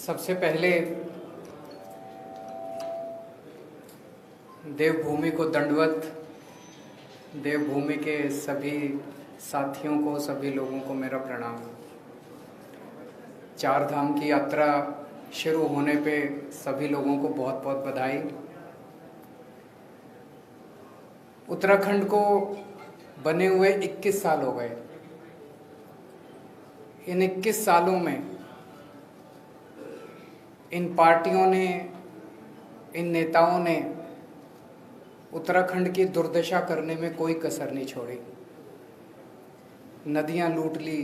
सबसे पहले देवभूमि को दंडवत, देवभूमि के सभी साथियों को, सभी लोगों को मेरा प्रणाम। चार धाम की यात्रा शुरू होने पे सभी लोगों को बहुत बहुत बधाई। उत्तराखंड को बने हुए 21 साल हो गए। इन 21 सालों में इन पार्टियों ने, इन नेताओं ने उत्तराखंड की दुर्दशा करने में कोई कसर नहीं छोड़ी। नदियां लूट ली,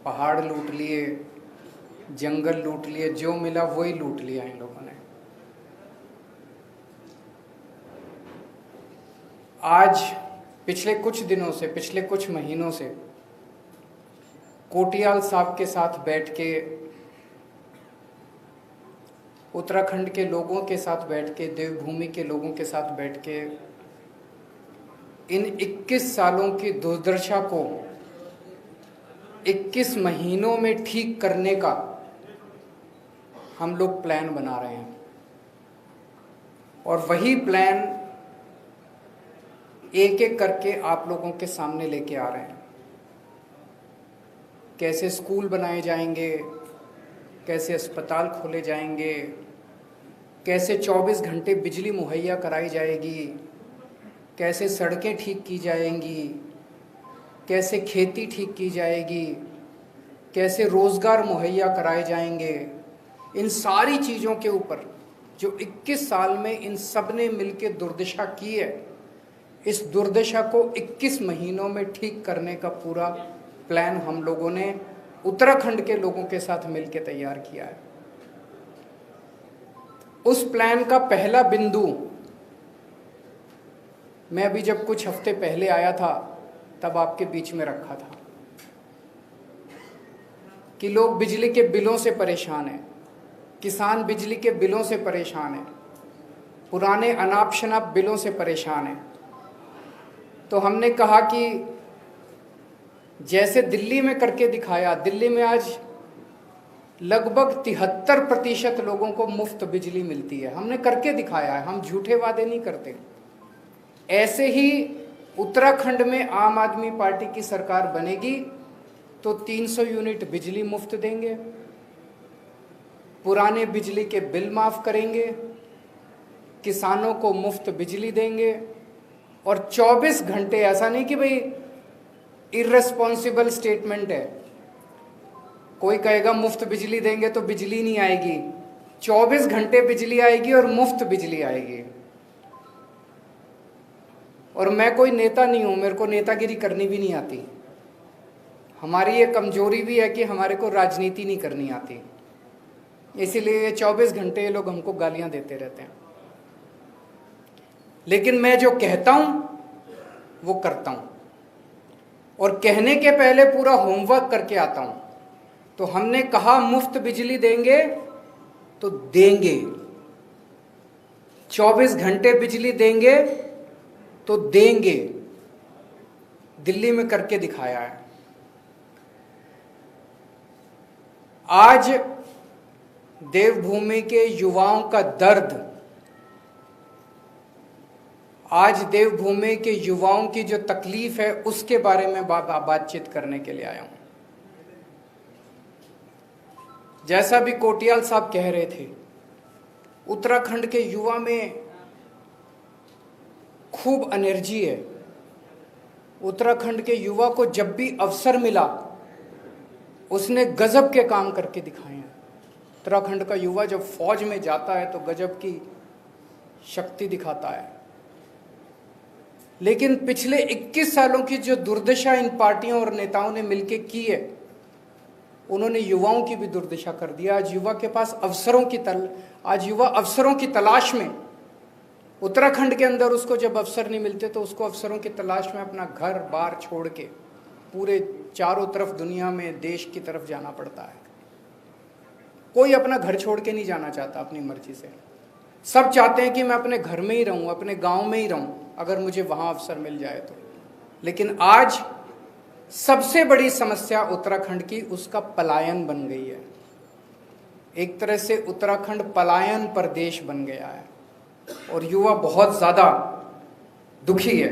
पहाड़ लूट लिए, जंगल लूट लिए, जो मिला वही लूट लिया इन लोगों ने। आज पिछले कुछ दिनों से, पिछले कुछ महीनों से कोटियाल साहब के साथ बैठ के, उत्तराखंड के लोगों के साथ बैठ के, देवभूमि के लोगों के साथ बैठ के इन 21 सालों की दुर्दशा को 21 महीनों में ठीक करने का हम लोग प्लान बना रहे हैं। और वही प्लान एक एक करके आप लोगों के सामने लेके आ रहे हैं। कैसे स्कूल बनाए जाएंगे, कैसे अस्पताल खोले जाएंगे, कैसे 24 घंटे बिजली मुहैया कराई जाएगी, कैसे सड़कें ठीक की जाएंगी, कैसे खेती ठीक की जाएगी, कैसे रोज़गार मुहैया कराए जाएंगे। इन सारी चीज़ों के ऊपर जो 21 साल में इन सब ने मिलकर दुर्दशा की है, इस दुर्दशा को 21 महीनों में ठीक करने का पूरा प्लान हम लोगों ने उत्तराखंड के लोगों के साथ मिलकर तैयार किया है। उस प्लान का पहला बिंदु मैं अभी जब कुछ हफ्ते पहले आया था तब आपके बीच में रखा था कि लोग बिजली के बिलों से परेशान हैं, किसान बिजली के बिलों से परेशान हैं, पुराने अनाप शनाप बिलों से परेशान हैं। तो हमने कहा कि जैसे दिल्ली में करके दिखाया, दिल्ली में आज लगभग 73% लोगों को मुफ्त बिजली मिलती है। हमने करके दिखाया है, हम झूठे वादे नहीं करते। ऐसे ही उत्तराखंड में आम आदमी पार्टी की सरकार बनेगी तो 300 यूनिट बिजली मुफ्त देंगे, पुराने बिजली के बिल माफ करेंगे, किसानों को मुफ्त बिजली देंगे और 24 घंटे, ऐसा नहीं कि भाई इर्रेस्पॉन्सिबल स्टेटमेंट है, कोई कहेगा मुफ्त बिजली देंगे तो बिजली नहीं आएगी। 24 घंटे बिजली आएगी और मुफ्त बिजली आएगी। और मैं कोई नेता नहीं हूं, मेरे को नेतागिरी करनी भी नहीं आती। हमारी ये कमजोरी भी है कि हमारे को राजनीति नहीं करनी आती, इसीलिए 24 घंटे ये लोग हमको गालियां देते रहते हैं। लेकिन मैं जो कहता हूं वो करता हूं, और कहने के पहले पूरा होमवर्क करके आता हूं। तो हमने कहा मुफ्त बिजली देंगे तो देंगे, 24 घंटे बिजली देंगे तो देंगे। दिल्ली में करके दिखाया है। आज देवभूमि के युवाओं का दर्द, आज देवभूमि के युवाओं की जो तकलीफ है उसके बारे में बातचीत करने के लिए आया हूं। जैसा भी कोटियाल साहब कह रहे थे, उत्तराखंड के युवा में खूब एनर्जी है। उत्तराखंड के युवा को जब भी अवसर मिला उसने गजब के काम करके दिखाए हैं। उत्तराखंड का युवा जब फौज में जाता है तो गजब की शक्ति दिखाता है। लेकिन पिछले 21 सालों की जो दुर्दशा इन पार्टियों और नेताओं ने मिलकर की है, उन्होंने युवाओं की भी दुर्दशा कर दिया। आज युवा के पास आज युवा अवसरों की तलाश में, उत्तराखंड के अंदर उसको जब अवसर नहीं मिलते तो उसको अवसरों की तलाश में अपना घर बार छोड़ के पूरे चारों तरफ दुनिया में देश की तरफ जाना पड़ता है। कोई अपना घर छोड़ के नहीं जाना चाहता अपनी मर्जी से। सब चाहते हैं कि मैं अपने घर में ही रहूं, अपने गांव में ही रहूं, अगर मुझे वहां अवसर मिल जाए तो। लेकिन आज सबसे बड़ी समस्या उत्तराखंड की उसका पलायन बन गई है। एक तरह से उत्तराखंड पलायन प्रदेश बन गया है और युवा बहुत ज़्यादा दुखी है।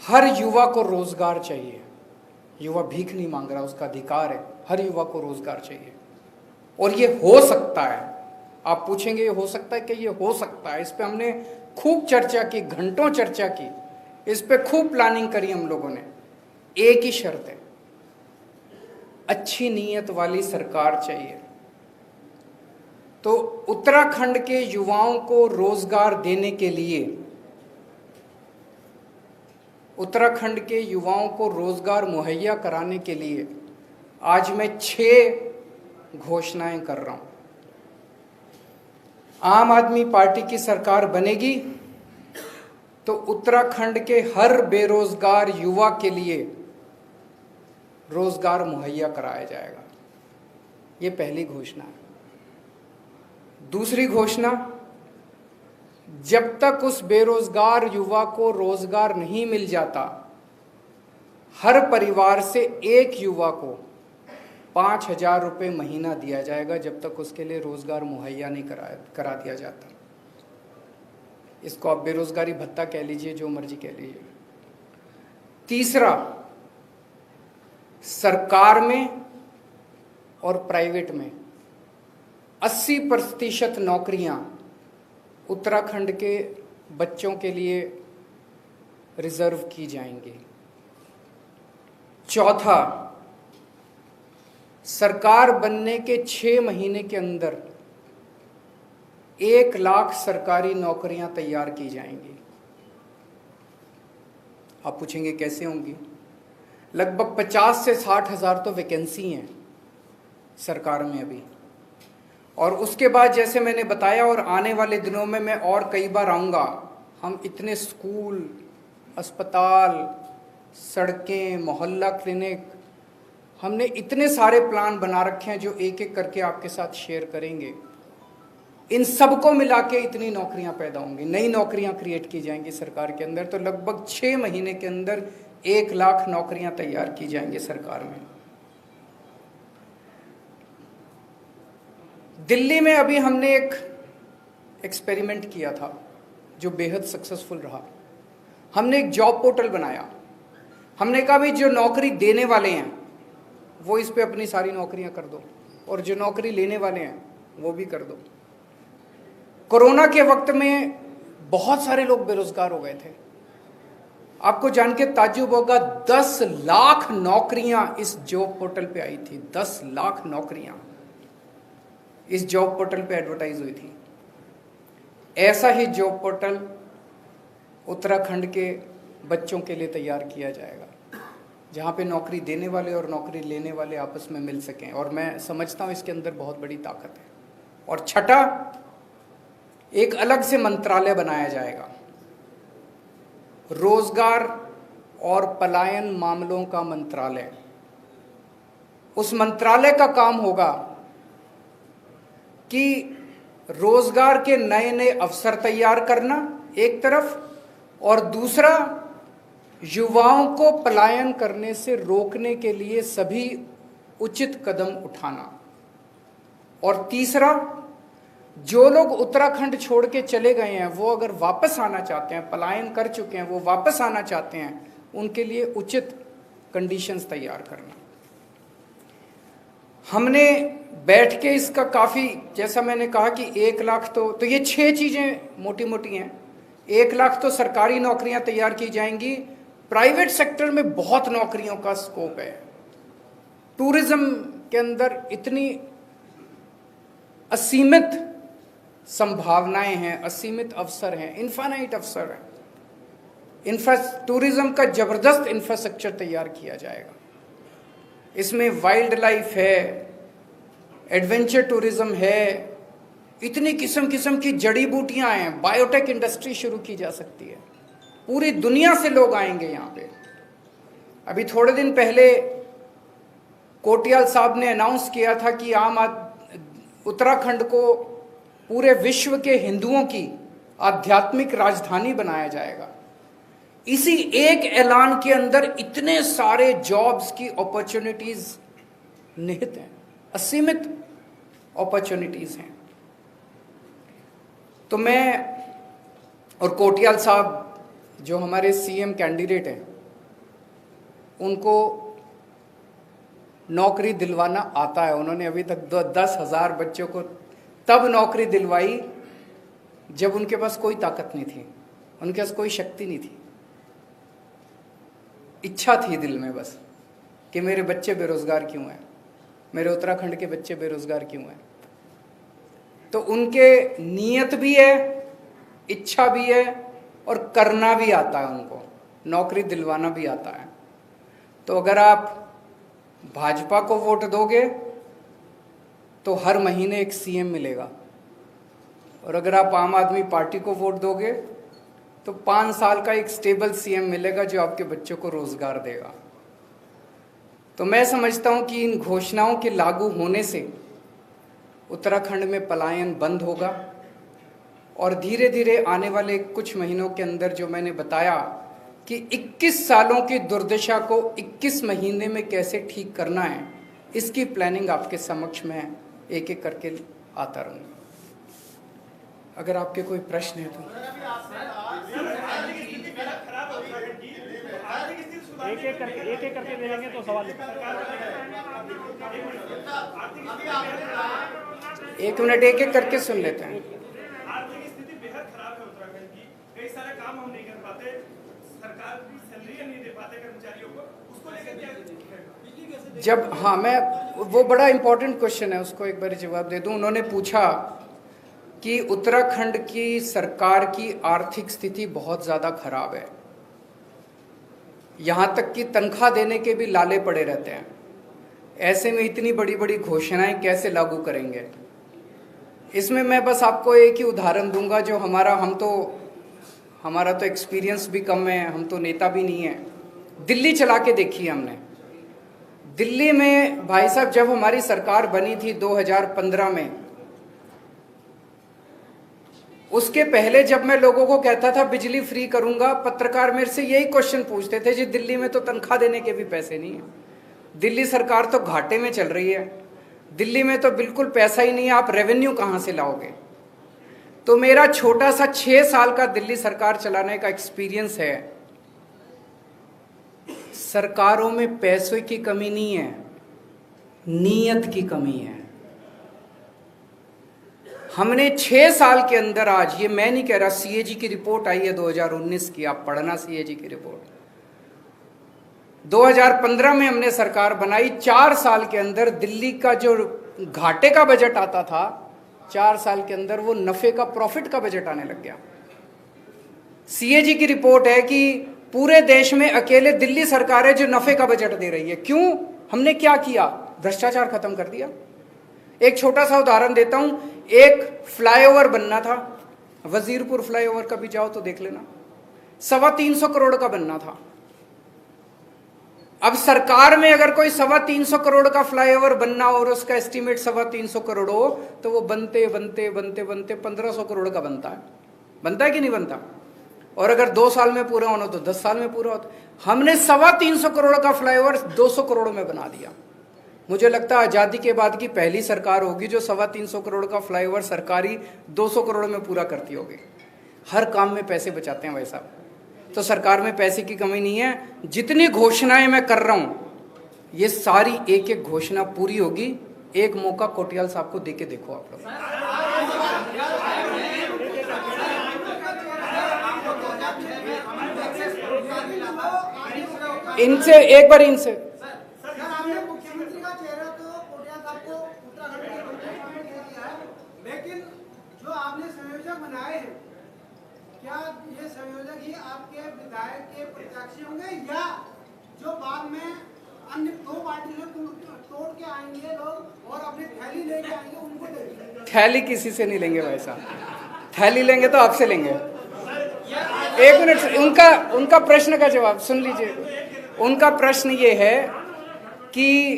हर युवा को रोजगार चाहिए। युवा भीख नहीं मांग रहा, उसका अधिकार है। हर युवा को रोजगार चाहिए और ये हो सकता है। आप पूछेंगे ये हो सकता है कि ये हो सकता है। इस पे हमने खूब चर्चा की, घंटों चर्चा की, इस पे खूब प्लानिंग करी हम लोगों ने। एक ही शर्त है, अच्छी नीयत वाली सरकार चाहिए। तो उत्तराखंड के युवाओं को रोजगार देने के लिए, उत्तराखंड के युवाओं को रोजगार मुहैया कराने के लिए आज मैं 6 घोषणाएं कर रहा हूं। आम आदमी पार्टी की सरकार बनेगी तो उत्तराखंड के हर बेरोजगार युवा के लिए रोजगार मुहैया कराया जाएगा। ये पहली घोषणा है। दूसरी घोषणा, जब तक उस बेरोजगार युवा को रोजगार नहीं मिल जाता, हर परिवार से एक युवा को 5,000 रुपये महीना दिया जाएगा जब तक उसके लिए रोजगार मुहैया नहीं करा दिया जाता। इसको आप बेरोजगारी भत्ता कह लीजिए, जो मर्जी कह लीजिए। तीसरा, सरकार में और प्राइवेट में 80% नौकरियां उत्तराखंड के बच्चों के लिए रिजर्व की जाएंगी। चौथा, सरकार बनने के 6 महीने के अंदर 1 लाख सरकारी नौकरियां तैयार की जाएंगी। आप पूछेंगे कैसे होंगी? लगभग 50 से 60 हज़ार तो वैकेंसी हैं सरकार में अभी। और उसके बाद जैसे मैंने बताया, और आने वाले दिनों में मैं और कई बार आऊँगा, हम इतने स्कूल, अस्पताल, सड़कें, मोहल्ला क्लिनिक, हमने इतने सारे प्लान बना रखे हैं जो एक एक करके आपके साथ शेयर करेंगे। इन सबको मिला के इतनी नौकरियां पैदा होंगी, नई नौकरियां क्रिएट की जाएंगी सरकार के अंदर। तो लगभग 6 महीने के अंदर 1 लाख नौकरियां तैयार की जाएंगी सरकार में। दिल्ली में अभी हमने एक एक्सपेरिमेंट किया था जो बेहद सक्सेसफुल रहा। हमने एक जॉब पोर्टल बनाया। हमने कहा भाई जो नौकरी देने वाले हैं वो इस पे अपनी सारी नौकरियां कर दो, और जो नौकरी लेने वाले हैं वो भी कर दो। कोरोना के वक्त में बहुत सारे लोग बेरोजगार हो गए थे। आपको जान के ताज्जुब होगा, 10 लाख नौकरियां इस जॉब पोर्टल पे आई थी। 10 लाख नौकरियां इस जॉब पोर्टल पे एडवर्टाइज हुई थी। ऐसा ही जॉब पोर्टल उत्तराखंड के बच्चों के लिए तैयार किया जाएगा, जहाँ पे नौकरी देने वाले और नौकरी लेने वाले आपस में मिल सकें। और मैं समझता हूँ इसके अंदर बहुत बड़ी ताकत है। और छठा, एक अलग से मंत्रालय बनाया जाएगा, रोजगार और पलायन मामलों का मंत्रालय। उस मंत्रालय का काम होगा कि रोजगार के नए नए अवसर तैयार करना एक तरफ, और दूसरा युवाओं को पलायन करने से रोकने के लिए सभी उचित कदम उठाना। और तीसरा, जो लोग उत्तराखंड छोड़ के चले गए हैं वो अगर वापस आना चाहते हैं, पलायन कर चुके हैं, वो वापस आना चाहते हैं, उनके लिए उचित कंडीशंस तैयार करना। हमने बैठ के इसका काफ़ी, जैसा मैंने कहा कि 1 लाख तो ये 6 चीज़ें मोटी मोटी हैं। 1 लाख तो सरकारी नौकरियां तैयार की जाएंगी। प्राइवेट सेक्टर में बहुत नौकरियों का स्कोप है। टूरिज्म के अंदर इतनी असीमित संभावनाएं हैं, असीमित अवसर हैं, इनफाइनाइट अवसर हैं। टूरिज्म का जबरदस्त इंफ्रास्ट्रक्चर तैयार किया जाएगा। इसमें वाइल्ड लाइफ है, एडवेंचर टूरिज्म है, इतनी किस्म किस्म की जड़ी बूटियां हैं, बायोटेक इंडस्ट्री शुरू की जा सकती है। पूरी दुनिया से लोग आएंगे यहाँ पे। अभी थोड़े दिन पहले कोटियाल साहब ने अनाउंस किया था कि उत्तराखंड को पूरे विश्व के हिंदुओं की आध्यात्मिक राजधानी बनाया जाएगा। इसी एक ऐलान के अंदर इतने सारे जॉब्स की अपॉर्चुनिटीज निहित हैं, असीमित अपॉर्चुनिटीज़ हैं। तो मैं और कोटियाल साहब जो हमारे सीएम कैंडिडेट हैं, उनको नौकरी दिलवाना आता है। उन्होंने अभी तक 10,000 बच्चों को तब नौकरी दिलवाई जब उनके पास कोई ताकत नहीं थी, उनके पास कोई शक्ति नहीं थी। इच्छा थी दिल में बस कि मेरे बच्चे बेरोजगार क्यों हैं, मेरे उत्तराखंड के बच्चे बेरोजगार क्यों हैं। तो उनके नीयत भी है, इच्छा भी है और करना भी आता है, उनको नौकरी दिलवाना भी आता है। तो अगर आप भाजपा को वोट दोगे तो हर महीने एक सीएम मिलेगा, और अगर आप आम आदमी पार्टी को वोट दोगे तो 5 साल का एक स्टेबल सीएम मिलेगा जो आपके बच्चों को रोजगार देगा। तो मैं समझता हूं कि इन घोषणाओं के लागू होने से उत्तराखंड में पलायन बंद होगा, और धीरे धीरे आने वाले कुछ महीनों के अंदर जो मैंने बताया कि 21 सालों की दुर्दशा को 21 महीने में कैसे ठीक करना है, इसकी प्लानिंग आपके समक्ष में एक एक करके आता रहूँगा। अगर आपके कोई प्रश्न है तो एक एक करके दे लेंगे तो सवाल। 1 मिनट एक एक करके सुन लेते हैं। आर्थिक स्थिति बेहद खराब है उत्तराखंड की, कई सारे काम हम नहीं कर पाते, सरकार भी सैलरी नहीं दे पाते कर्मचारियों को, उसको लेकर क्या जब हाँ, मैं वो बड़ा इंपॉर्टेंट क्वेश्चन है, उसको एक बार जवाब दे दूं। उन्होंने पूछा कि उत्तराखंड की सरकार की आर्थिक स्थिति बहुत ज़्यादा खराब है, यहाँ तक कि तनख्वाह देने के भी लाले पड़े रहते हैं, ऐसे में इतनी बड़ी बड़ी घोषणाएं कैसे लागू करेंगे। इसमें मैं बस आपको एक ही उदाहरण दूंगा जो हमारा तो एक्सपीरियंस भी कम है, हम तो नेता भी नहीं है। दिल्ली चला के देखी है हमने। दिल्ली में भाई साहब जब हमारी सरकार बनी थी 2015 में, उसके पहले जब मैं लोगों को कहता था बिजली फ्री करूंगा, पत्रकार मेरे से यही क्वेश्चन पूछते थे, जी दिल्ली में तो तनख्वाह देने के भी पैसे नहीं है, दिल्ली सरकार तो घाटे में चल रही है, दिल्ली में तो बिल्कुल पैसा ही नहीं है, आप रेवेन्यू कहां से लाओगे। तो मेरा छोटा सा 6 साल का दिल्ली सरकार चलाने का एक्सपीरियंस है। सरकारों में पैसों की कमी नहीं है, नीयत की कमी है। हमने 6 साल के अंदर, आज ये मैं नहीं कह रहा, सीएजी की रिपोर्ट आई है 2019 की, आप पढ़ना सीएजी की रिपोर्ट। 2015 में हमने सरकार बनाई, 4 साल के अंदर दिल्ली का जो घाटे का बजट आता था, 4 साल के अंदर वो नफे का, प्रॉफिट का बजट आने लग गया। सीएजी की रिपोर्ट है कि पूरे देश में अकेले दिल्ली सरकार है जो नफे का बजट दे रही है। क्यों? हमने क्या किया? भ्रष्टाचार खत्म कर दिया। एक छोटा सा उदाहरण देता हूं, एक फ्लाईओवर बनना था, वजीरपुर फ्लाईओवर का भी जाओ तो देख लेना, 325 करोड़ का बनना था। अब सरकार में अगर कोई 325 करोड़ का फ्लाईओवर बनना हो और उसका एस्टीमेट 325 करोड़ हो, तो वो बनते बनते बनते बनते 1500 करोड़ का बनता है कि नहीं बनता? और अगर 2 साल में पूरा होना तो 10 साल में पूरा होता। हमने 325 करोड़ का फ्लाईओवर 200 करोड़ में बना दिया। मुझे लगता है आज़ादी के बाद की पहली सरकार होगी जो 325 करोड़ का फ्लाईओवर सरकारी 200 करोड़ में पूरा करती होगी। हर काम में पैसे बचाते हैं भाई साहब। तो सरकार में पैसे की कमी नहीं है। जितनी घोषणाएं मैं कर रहा हूं, ये सारी एक एक घोषणा पूरी होगी। एक मौका कोटियाल साहब को देके देखो आप लोग। इनसे एक बार इनसे मुख्यमंत्री का चेहरा तो कोटियाल साहब को उत्तराखंड के मंत्री में दे दिया है, लेकिन जो आपने संयोजक बनाए हैं, क्या ये संयोजक ही आपके विधायक के प्रत्याशी होंगे या जो बाद में अन्य 2 पार्टी से तोड़ के आएंगे लोग और अपनी थैली लेके आएंगे, उनको देंगे? थैली किसी से नहीं लेंगे भाई साहब। थैली लेंगे तो आपसे लेंगे। एक मिनट, उनका प्रश्न का जवाब सुन लीजिए। उनका प्रश्न ये है कि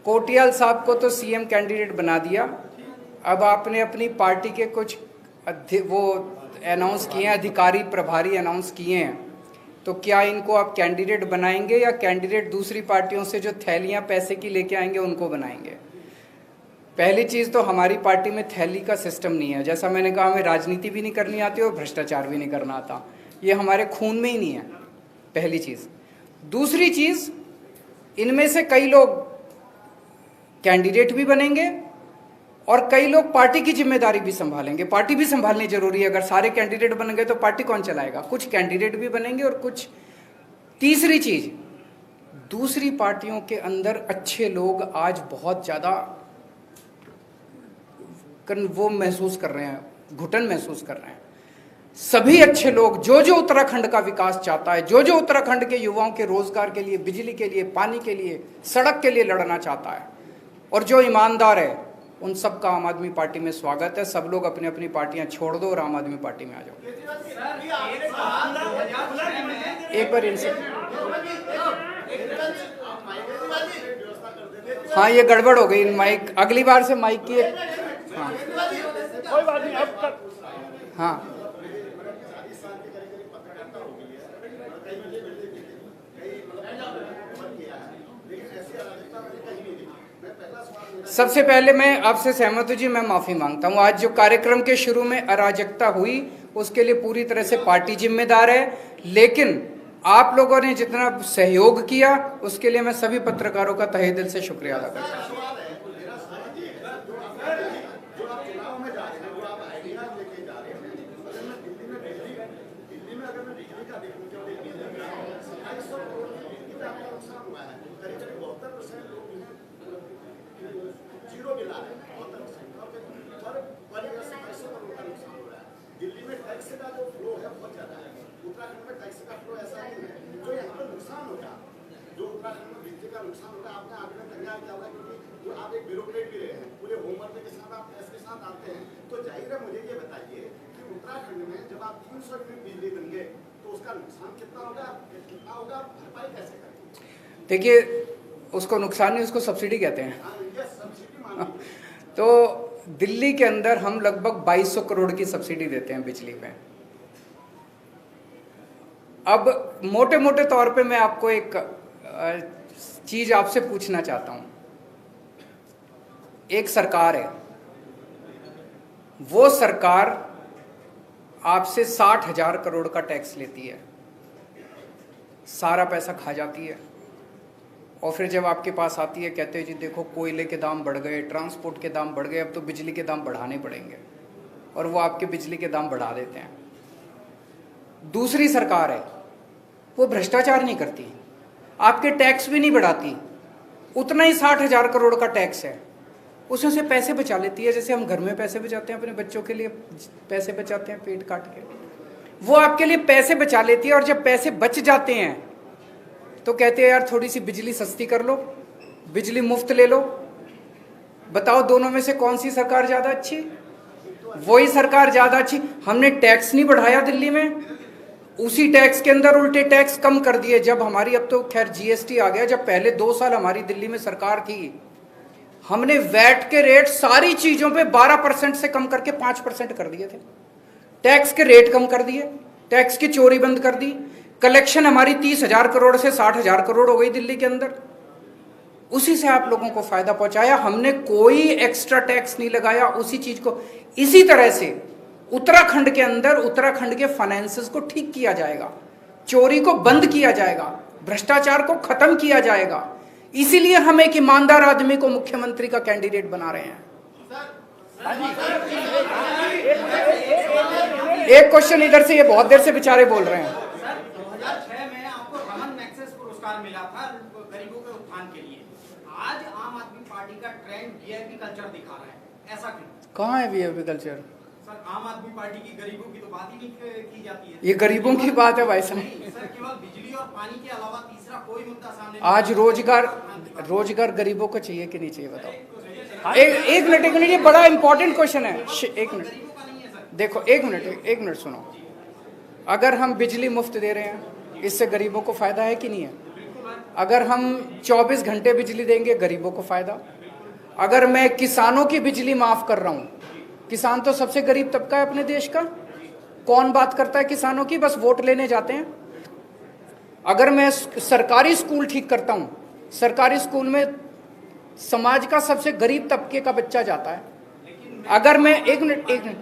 कोटियाल साहब को तो सीएम कैंडिडेट बना दिया, अब आपने अपनी पार्टी के कुछ वो अनाउंस किए हैं, अधिकारी प्रभारी अनाउंस किए हैं तो क्या इनको आप कैंडिडेट बनाएंगे या कैंडिडेट दूसरी पार्टियों से जो थैलियां पैसे की लेके आएंगे उनको बनाएंगे? पहली चीज़ तो हमारी पार्टी में थैली का सिस्टम नहीं है। जैसा मैंने कहा, हमें राजनीति भी नहीं करनी आती और भ्रष्टाचार भी नहीं करना आता। ये हमारे खून में ही नहीं है, पहली चीज़। दूसरी चीज़, इनमें से कई लोग कैंडिडेट भी बनेंगे और कई लोग पार्टी की जिम्मेदारी भी संभालेंगे। पार्टी भी संभालनी जरूरी है। अगर सारे कैंडिडेट बन गए तो पार्टी कौन चलाएगा? कुछ कैंडिडेट भी बनेंगे और कुछ। तीसरी चीज, दूसरी पार्टियों के अंदर अच्छे लोग आज बहुत ज्यादा वो महसूस कर रहे हैं, घुटन महसूस कर रहे हैं। सभी अच्छे लोग, जो जो उत्तराखंड का विकास चाहता है, जो जो उत्तराखंड के युवाओं के रोजगार के लिए, बिजली के लिए, पानी के लिए, सड़क के लिए लड़ना चाहता है और जो ईमानदार है, उन सब का आम आदमी पार्टी में स्वागत है। सब लोग अपनी अपनी पार्टियां छोड़ दो और आम आदमी पार्टी में आ जाओ। एक बार इनसे, हाँ ये गड़बड़ हो गई माइक, अगली बार से माइक की हाँ कोई बात नहीं। अब हाँ सबसे पहले मैं आपसे सहमत हूं जी, मैं माफी मांगता हूं। आज जो कार्यक्रम के शुरू में अराजकता हुई उसके लिए पूरी तरह से पार्टी जिम्मेदार है, लेकिन आप लोगों ने जितना सहयोग किया उसके लिए मैं सभी पत्रकारों का तहे दिल से शुक्रिया अदा करता हूं। दिल्ली में टैक्स का जो फ्लो है बहुत ज्यादा है। उत्तराखंड में टैक्स का फ्लो ऐसा नहीं है जो यहाँ पर नुकसान होगा, जो उत्तराखंड में बिजली का नुकसान होगा। आपने आगे तैयार किया होगा, क्योंकि जो आप एक ब्यूरोक्रेट भी रहे हैं, पूरे होमवर्क के साथ आप इसके साथ आते हैं, तो जाहिर है मुझे ये बताइए कि उत्तराखंड में जब आप 300 यूनिट बिजली देंगे तो उसका नुकसान कितना होगा, भरपाई कैसे करेंगे? देखिए, उसको नुकसान नहीं, उसको सब्सिडी कहते हैं। तो दिल्ली के अंदर हम लगभग 2200 करोड़ की सब्सिडी देते हैं बिजली में। अब मोटे मोटे तौर पे मैं आपको एक चीज आपसे पूछना चाहता हूं। एक सरकार है, वो सरकार आपसे 60,000 करोड़ का टैक्स लेती है, सारा पैसा खा जाती है और फिर जब आपके पास आती है कहते हैं जी देखो कोयले के दाम बढ़ गए, ट्रांसपोर्ट के दाम बढ़ गए, अब तो बिजली के दाम बढ़ाने पड़ेंगे, और वो आपके बिजली के दाम बढ़ा देते हैं। दूसरी सरकार है, वो भ्रष्टाचार नहीं करती, आपके टैक्स भी नहीं बढ़ाती, उतना ही 60,000 करोड़ का टैक्स है, उसमें से पैसे बचा लेती है। जैसे हम घर में पैसे बचाते हैं, अपने बच्चों के लिए पैसे बचाते हैं पेट काट के, वो आपके लिए पैसे बचा लेती है। और जब पैसे बच जाते हैं तो कहते हैं यार थोड़ी सी बिजली सस्ती कर लो, बिजली मुफ्त ले लो। बताओ दोनों में से कौन सी सरकार ज्यादा अच्छी? वही सरकार ज्यादा अच्छी। हमने टैक्स नहीं बढ़ाया दिल्ली में, उसी टैक्स के अंदर उल्टे टैक्स कम कर दिए। जब हमारी, अब तो खैर जीएसटी आ गया, जब पहले 2 साल हमारी दिल्ली में सरकार थी, हमने वैट के रेट सारी चीजों पे 12% से कम करके 5% कर दिए थे। टैक्स के रेट कम कर दिए, टैक्स की चोरी बंद कर दी। कलेक्शन हमारी 30,000 करोड़ से 60,000 करोड़ हो गई दिल्ली के अंदर। उसी से आप लोगों को फायदा पहुंचाया, हमने कोई एक्स्ट्रा टैक्स नहीं लगाया उसी चीज को। इसी तरह से उत्तराखंड के अंदर उत्तराखंड के फाइनेंसेस को ठीक किया जाएगा, चोरी को बंद किया जाएगा, भ्रष्टाचार को खत्म किया जाएगा। इसीलिए हम एक ईमानदार आदमी को मुख्यमंत्री का कैंडिडेट बना रहे हैं। एक क्वेश्चन इधर से, ये बहुत देर से बेचारे बोल रहे हैं। 2006 में आपको रमन मैग्सेसे पुरस्कार मिला था गरीबों के उत्थान के लिए। आज आम आदमी पार्टी का ट्रेंड वीआईपी कल्चर दिखा रहा है, ऐसा क्यों? कहाँ है वीआईपी कल्चर? सर, आम आदमी पार्टी की गरीबों की तो बात ही नहीं की जाती है। ये गरीबों की बात है भाई साहब। सर, केवल बिजली और पानी के अलावा तीसरा कोई मुद्दा सामने आज रोजगार गरीबों को चाहिए कि नहीं चाहिए बताओ? एक मिनट, ये बड़ा इंपॉर्टेंट क्वेश्चन है। एक मिनट देखो, एक मिनट सुनो। अगर हम बिजली मुफ्त दे रहे हैं, इससे गरीबों को फायदा है कि नहीं है? अगर हम 24 घंटे बिजली देंगे, गरीबों को फायदा। अगर मैं किसानों की बिजली माफ कर रहा हूं, किसान तो सबसे गरीब तबका है अपने देश का, कौन बात करता है किसानों की? बस वोट लेने जाते हैं। अगर मैं सरकारी स्कूल ठीक करता हूँ, सरकारी स्कूल में समाज का सबसे गरीब तबके का बच्चा जाता है, अगर मैं एक मिनट कैबिनेट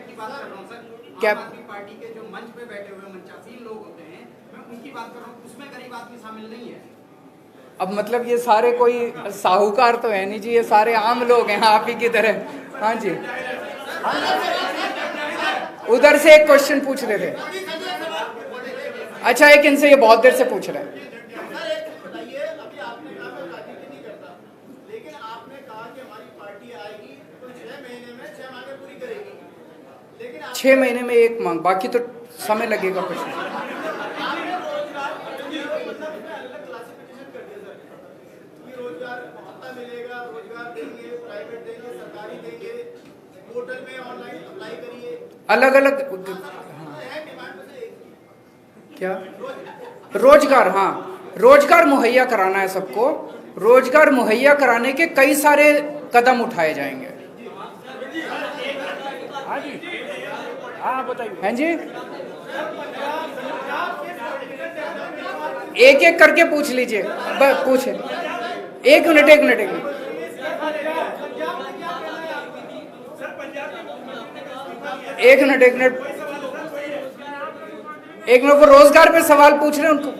की बात कर रहा हूँ सर, क्या- आम आदमी पार्टी के जो मंच पे बैठे हुए मंचासीन लोग होते हैं, मैं उनकी बात कर रहा हूँ, उसमें गरीब आदमी शामिल नहीं है। अब मतलब ये सारे कोई साहूकार तो है नहीं जी, ये सारे आम लोग हैं आप ही की तरह। हाँ जी, उधर से एक क्वेश्चन पूछ रहे थे। अच्छा, एक इनसे ये बहुत देर से पूछ रहे हैं। बताइए, अभी आपने कहा मैं राजनीति नहीं करता, लेकिन आपने कहा कि हमारी पार्टी आएगी तो 6 महीने में 6 मांगे पूरी करेगी, लेकिन 6 महीने में एक मांग, बाकी तो समय लगेगा कुछ। आपने रोजगार मतलब अलग क्लासिफिकेशन कर दिया सर कि रोजगार भत्ता मिलेगा, रोजगार देंगे, प्राइवेट देंगे, सरकारी देंगे, पोर्टल में ऑनलाइन अप्लाई करिए, अलग अलग है डिमांड में से एक क्या रोजगार, हाँ रोजगार मुहैया कराना है सबको। रोजगार मुहैया कराने के कई सारे कदम उठाए जाएंगे। हाँ जी, हाँ बताइए। हैं जी, एक एक करके पूछ लीजिए, पूछे। एक मिनट एक मिनट एक मिनट एक मिनट एक मिनट एक मिनट, वो रोजगार पे सवाल पूछ रहे हैं उनको।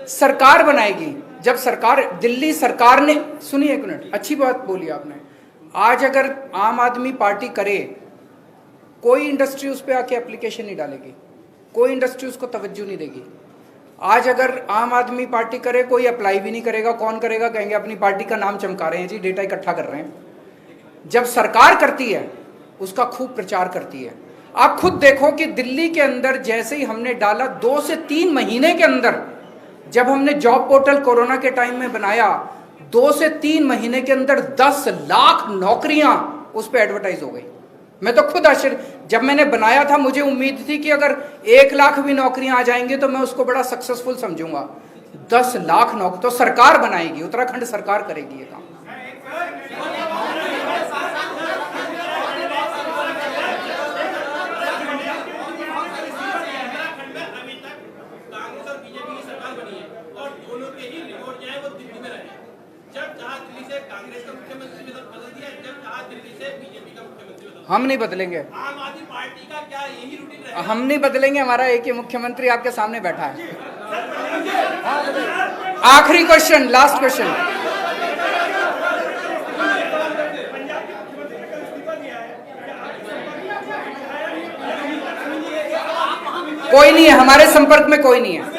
सरकार बनाएगी, जब सरकार, दिल्ली सरकार ने, सुनिए एक मिनट, अच्छी बात बोली आपने। आज अगर आम आदमी पार्टी करे, कोई इंडस्ट्री उस पर आके एप्लीकेशन नहीं डालेगी, कोई इंडस्ट्री उसको तवज्जो नहीं देगी। आज अगर आम आदमी पार्टी करे, कोई अप्लाई भी नहीं करेगा। कौन करेगा? कहेंगे अपनी पार्टी का नाम चमका रहे हैं जी, डेटा इकट्ठा कर रहे हैं। जब सरकार करती है, उसका खूब प्रचार करती है। आप खुद देखो कि दिल्ली के अंदर जैसे ही हमने डाला, 2 से 3 महीने के अंदर, जब हमने जॉब पोर्टल कोरोना के टाइम में बनाया, 2 से 3 महीने के अंदर 10 लाख नौकरियां उस पर एडवर्टाइज हो गई। मैं तो खुद आश्चर्य, जब मैंने बनाया था मुझे उम्मीद थी कि अगर 1 लाख भी नौकरियां आ जाएंगी तो मैं उसको बड़ा सक्सेसफुल समझूंगा। 10 लाख नौकरी तो सरकार बनाएगी, उत्तराखंड सरकार करेगी ये काम। हम नहीं बदलेंगे, आम आदमी पार्टी का क्या यही रूटीन रहेगा? हम नहीं बदलेंगे। हमारा एक ही मुख्यमंत्री आपके सामने बैठा है। आखिरी क्वेश्चन, लास्ट क्वेश्चन। कोई नहीं है हमारे संपर्क में, कोई नहीं है।